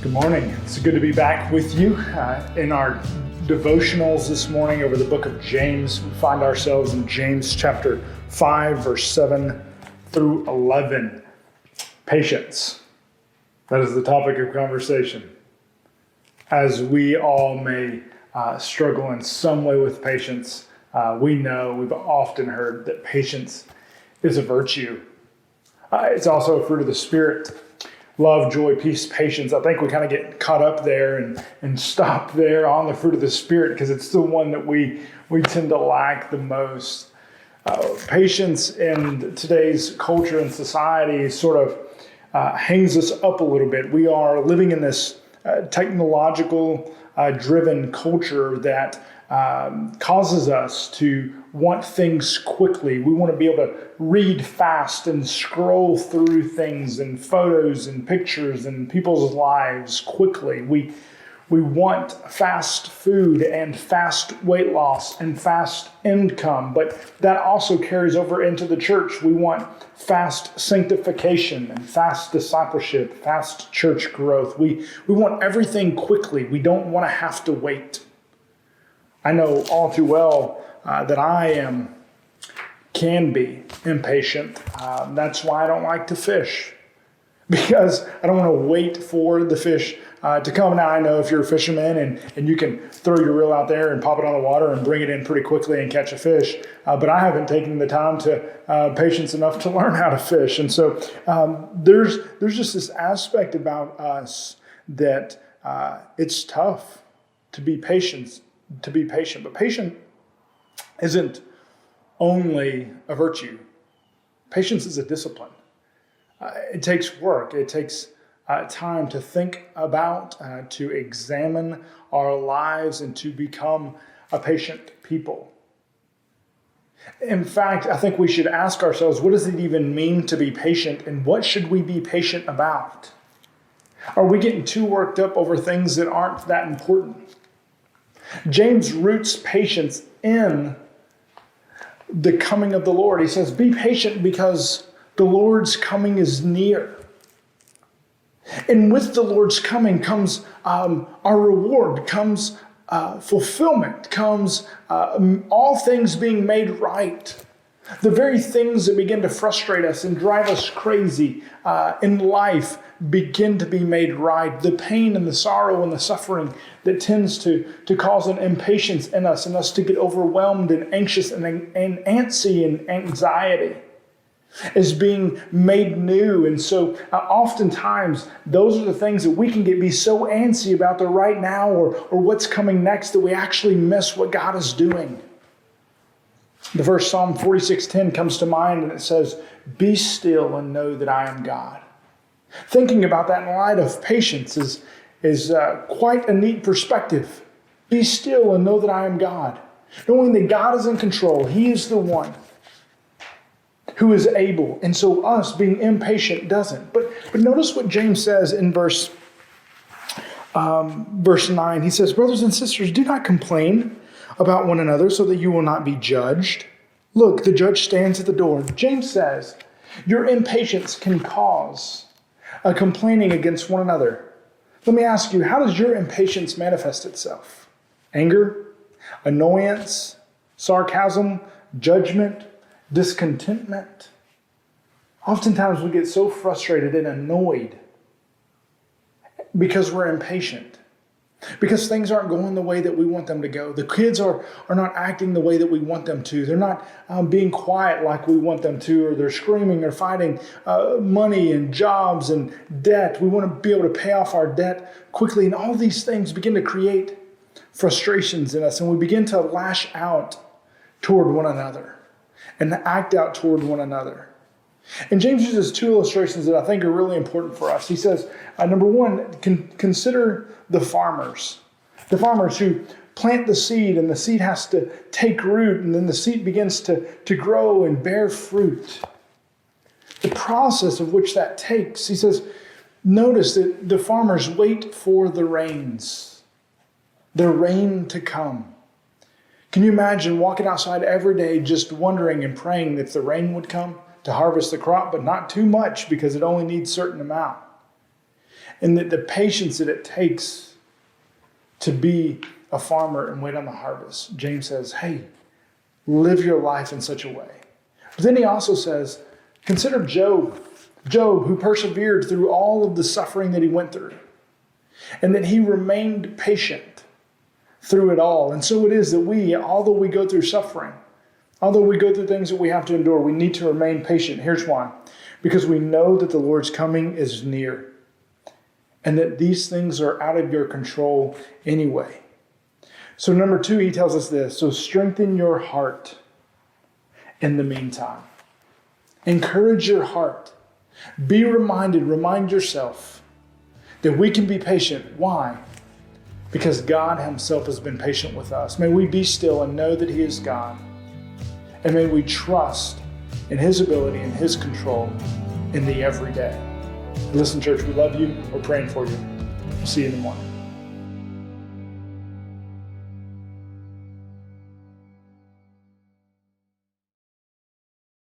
Good morning. It's good to be back with you in our devotionals this morning over the book of James. We find ourselves in James chapter 5, verse 7 through 11. Patience. That is the topic of conversation. As we all may struggle in some way with patience, we've often heard that patience is a virtue. It's also a fruit of the Spirit. Love, joy, peace, patience. I think we kind of get caught up there and stop there on the fruit of the Spirit because it's the one that we tend to lack the most. Patience in today's culture and society sort of hangs us up a little bit. We are living in this technological driven culture that causes us to want things quickly. We want to be able to read fast and scroll through things and photos and pictures and people's lives quickly. We want fast food and fast weight loss and fast income, but that also carries over into the church. We want fast sanctification and fast discipleship, fast church growth. We want everything quickly. We don't want to have to wait. I know all too well that I can be impatient. That's why I don't like to fish, because I don't want to wait for the fish to come. Now, I know if you're a fisherman and you can throw your reel out there and pop it on the water and bring it in pretty quickly and catch a fish, but I haven't taken the time to patience enough to learn how to fish. And so there's just this aspect about us that it's tough to be patient. But patience isn't only a virtue. Patience is a discipline. It takes work. It takes time to think about, to examine our lives, and to become a patient people. In fact, I think we should ask ourselves, what does it even mean to be patient, and what should we be patient about? Are we getting too worked up over things that aren't that important? James roots patience in the coming of the Lord. He says, be patient because the Lord's coming is near. And with the Lord's coming comes our reward, comes fulfillment, comes all things being made right. The very things that begin to frustrate us and drive us crazy in life begin to be made right. The pain and the sorrow and the suffering that tends to cause an impatience in us and us to get overwhelmed and anxious and antsy and anxiety is being made new. And so oftentimes those are the things that we can be so antsy about the right now or what's coming next that we actually miss what God is doing. The verse Psalm 46:10 comes to mind, and it says, be still and know that I am God. Thinking about that in light of patience is quite a neat perspective. Be still and know that I am God. Knowing that God is in control. He is the one who is able. And so us being impatient doesn't. But notice what James says in verse 9. He says, brothers and sisters, do not complain about one another so that you will not be judged. Look, the judge stands at the door. James says, your impatience can cause a complaining against one another. Let me ask you, how does your impatience manifest itself? Anger, annoyance, sarcasm, judgment, discontentment. Oftentimes we get so frustrated and annoyed because we're impatient. Because things aren't going the way that we want them to go. The kids are not acting the way that we want them to. They're not being quiet like we want them to, or they're screaming or fighting money and jobs and debt. We want to be able to pay off our debt quickly. And all these things begin to create frustrations in us. And we begin to lash out toward one another and act out toward one another. And James uses two illustrations that I think are really important for us. He says, number one, consider the farmers who plant the seed, and the seed has to take root, and then the seed begins to grow and bear fruit. The process of which that takes, he says, notice that the farmers wait for the rains, the rain to come. Can you imagine walking outside every day just wondering and praying that the rain would come to harvest the crop, but not too much because it only needs a certain amount? And that the patience that it takes to be a farmer and wait on the harvest. James says, hey, live your life in such a way. But then he also says, consider Job. Job, who persevered through all of the suffering that he went through. And that he remained patient through it all. And so it is that we, although we go through suffering, although we go through things that we have to endure, we need to remain patient. Here's why. Because we know that the Lord's coming is near. And that these things are out of your control anyway. So number 2, he tells us this. So strengthen your heart in the meantime. Encourage your heart. Be reminded, remind yourself that we can be patient. Why? Because God himself has been patient with us. May we be still and know that he is God. And may we trust in his ability and his control in the everyday. Listen, church, we love you. We're praying for you. We'll see you in the morning.